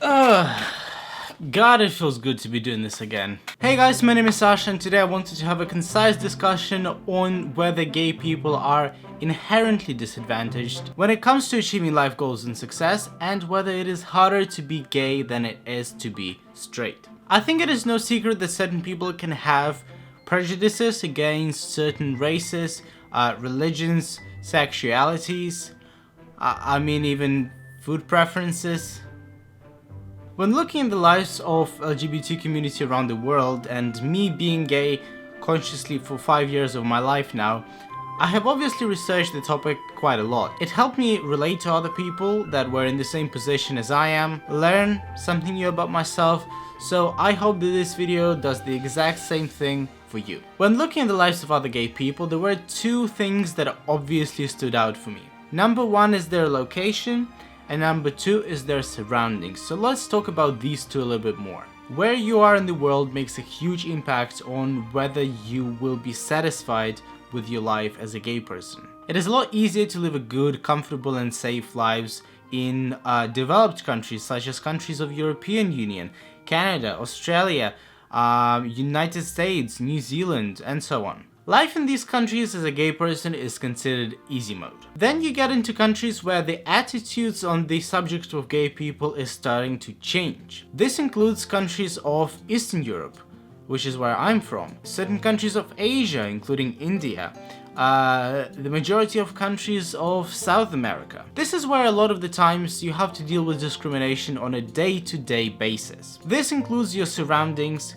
God, it feels good to be doing this again. Hey guys, my name is Sasha and today I wanted to have a concise discussion on whether gay people are inherently disadvantaged when it comes to achieving life goals and success, and whether it is harder to be gay than it is to be straight. I think it is no secret that certain people can have prejudices against certain races, religions, sexualities, even food preferences. When looking at the lives of LGBT community around the world, and me being gay consciously for 5 years of my life now, I have obviously researched the topic quite a lot. It helped me relate to other people that were in the same position as I am, learn something new about myself, so I hope that this video does the exact same thing for you. When looking at the lives of other gay people, there were two things that obviously stood out for me. Number one is their location, and number two is their surroundings. So let's talk about these two a little bit more. Where you are in the world makes a huge impact on whether you will be satisfied with your life as a gay person. It is a lot easier to live a good, comfortable and safe lives in developed countries such as countries of European Union, Canada, Australia, United States, New Zealand and so on. Life in these countries as a gay person is considered easy mode. Then you get into countries where the attitudes on the subject of gay people is starting to change. This includes countries of Eastern Europe, which is where I'm from, certain countries of Asia, including India, the majority of countries of South America. This is where a lot of the times you have to deal with discrimination on a day-to-day basis. This includes your surroundings,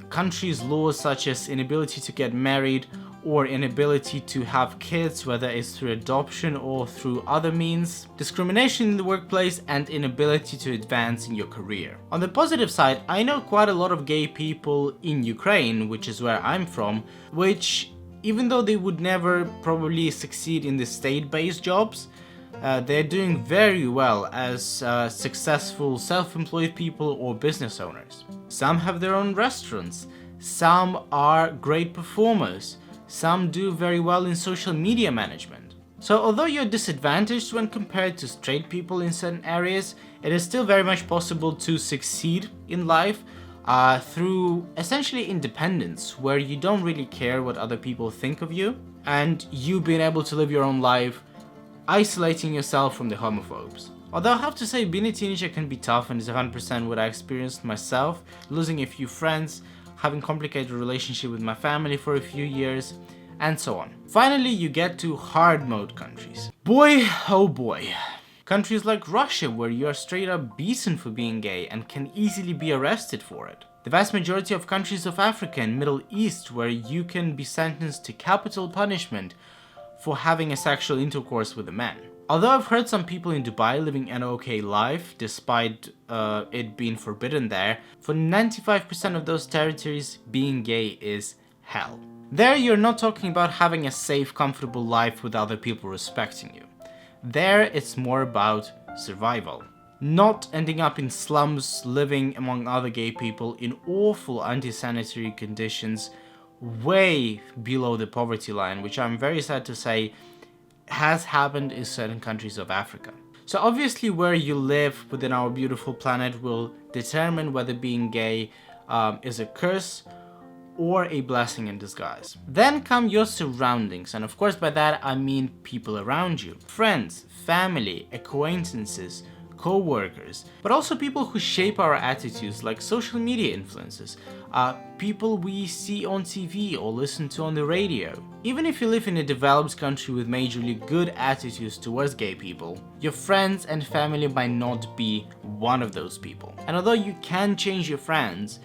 countries' laws such as inability to get married or inability to have kids, whether it's through adoption or through other means, discrimination in the workplace and inability to advance in your career. On the positive side, I know quite a lot of gay people in Ukraine, which is where I'm from, which even though they would never probably succeed in the state-based jobs, they're doing very well as successful self-employed people or business owners. Some have their own restaurants, some are great performers, some do very well in social media management. So although you're disadvantaged when compared to straight people in certain areas, it is still very much possible to succeed in life through essentially independence, where you don't really care what other people think of you, and you being able to live your own life, isolating yourself from the homophobes. Although I have to say, being a teenager can be tough and is 100% what I experienced myself, losing a few friends, having complicated relationship with my family for a few years, and so on. Finally, you get to hard mode countries. Boy, oh boy. Countries like Russia, where you are straight up beaten for being gay and can easily be arrested for it. The vast majority of countries of Africa and Middle East, where you can be sentenced to capital punishment for having a sexual intercourse with a man. Although I've heard some people in Dubai living an okay life, despite it being forbidden there, for 95% of those territories, being gay is hell. There you're not talking about having a safe, comfortable life with other people respecting you. There it's more about survival. Not ending up in slums, living among other gay people in awful anti-sanitary conditions, way below the poverty line, which I'm very sad to say has happened in certain countries of Africa. So obviously where you live within our beautiful planet will determine whether being gay is a curse or a blessing in disguise. Then come your surroundings, and of course by that I mean people around you, friends, family, acquaintances, co-workers, but also people who shape our attitudes, like social media influences, people we see on TV or listen to on the radio. Even if you live in a developed country with majorly good attitudes towards gay people, your friends and family might not be one of those people. And although you can change your friends,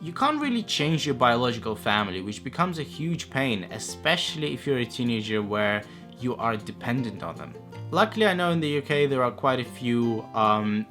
you can't really change your biological family, which becomes a huge pain, especially if you're a teenager where you are dependent on them. Luckily, I know in the UK there are quite a few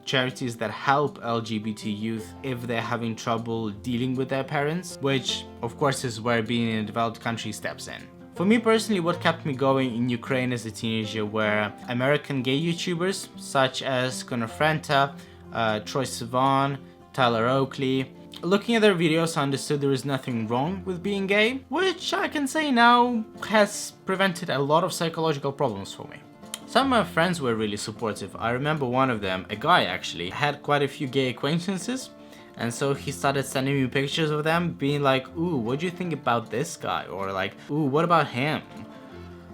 charities that help LGBT youth if they're having trouble dealing with their parents, which of course is where being in a developed country steps in. For me personally, what kept me going in Ukraine as a teenager were American gay YouTubers such as Connor Franta, Troye Sivan, Tyler Oakley. Looking at their videos, I understood there is nothing wrong with being gay, which I can say now has prevented a lot of psychological problems for me. Some of my friends were really supportive. I remember one of them, a guy actually, had quite a few gay acquaintances, and so he started sending me pictures of them, being like, ooh, what do you think about this guy? Or like, ooh, what about him?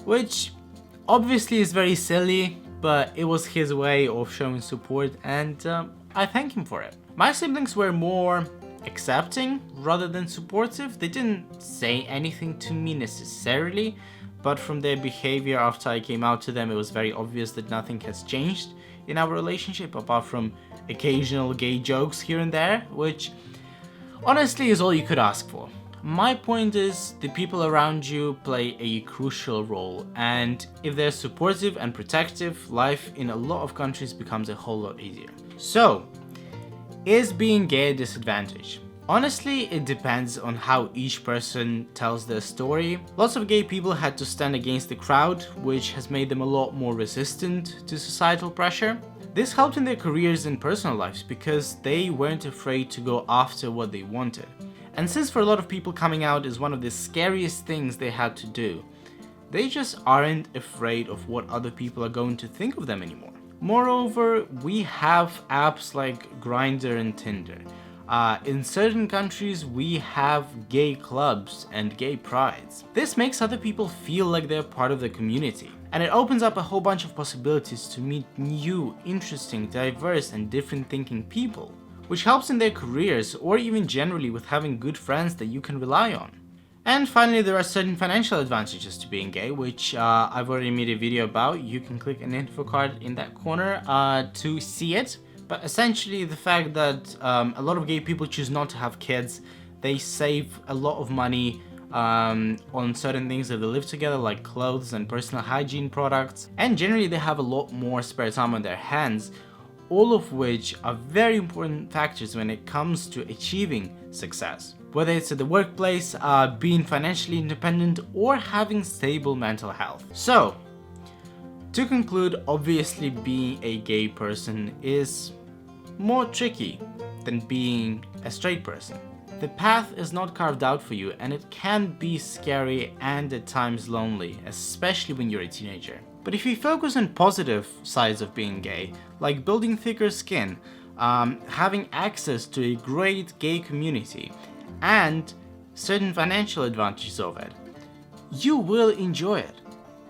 Which obviously is very silly, but it was his way of showing support, and I thank him for it. My siblings were more accepting rather than supportive. They didn't say anything to me necessarily, but from their behavior after I came out to them, it was very obvious that nothing has changed in our relationship apart from occasional gay jokes here and there, which honestly is all you could ask for. My point is, the people around you play a crucial role, and if they're supportive and protective, life in a lot of countries becomes a whole lot easier. So, is being gay a disadvantage? Honestly, it depends on how each person tells their story. Lots of gay people had to stand against the crowd, which has made them a lot more resistant to societal pressure. This helped in their careers and personal lives because they weren't afraid to go after what they wanted. And since for a lot of people coming out is one of the scariest things they had to do, they just aren't afraid of what other people are going to think of them anymore. Moreover, we have apps like Grindr and Tinder. In certain countries, we have gay clubs and gay prides. This makes other people feel like they're part of the community, and it opens up a whole bunch of possibilities to meet new, interesting, diverse, and different thinking people, which helps in their careers or even generally with having good friends that you can rely on. And finally, there are certain financial advantages to being gay, which I've already made a video about. You can click an info card in that corner to see it. But essentially, the fact that a lot of gay people choose not to have kids, they save a lot of money on certain things that they live together, like clothes and personal hygiene products. And generally, they have a lot more spare time on their hands, all of which are very important factors when it comes to achieving success. Whether it's at the workplace, being financially independent, or having stable mental health. So, to conclude, obviously being a gay person is more tricky than being a straight person. The path is not carved out for you, and it can be scary and at times lonely, especially when you're a teenager. But if you focus on positive sides of being gay, like building thicker skin, having access to a great gay community, and certain financial advantages of it, you will enjoy it.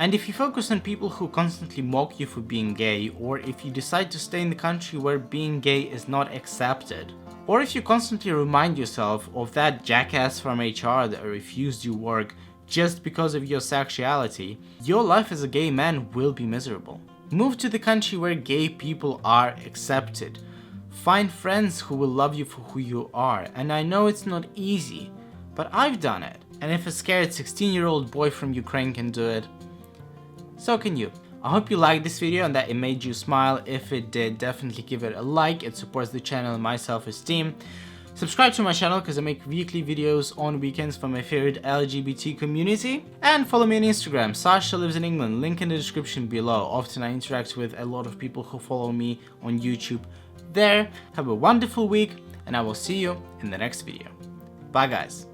And if you focus on people who constantly mock you for being gay, or if you decide to stay in the country where being gay is not accepted, or if you constantly remind yourself of that jackass from HR that refused you work just because of your sexuality, your life as a gay man will be miserable. Move to the country where gay people are accepted. Find friends who will love you for who you are. And I know it's not easy, but I've done it. And if a scared 16-year-old boy from Ukraine can do it, so can you. I hope you liked this video and that it made you smile. If it did, definitely give it a like. It supports the channel and my self-esteem. Subscribe to my channel because I make weekly videos on weekends for my favorite LGBT community. And follow me on Instagram, Sasha Lives in England, link in the description below. Often I interact with a lot of people who follow me on YouTube there. Have a wonderful week, and I will see you in the next video. Bye guys.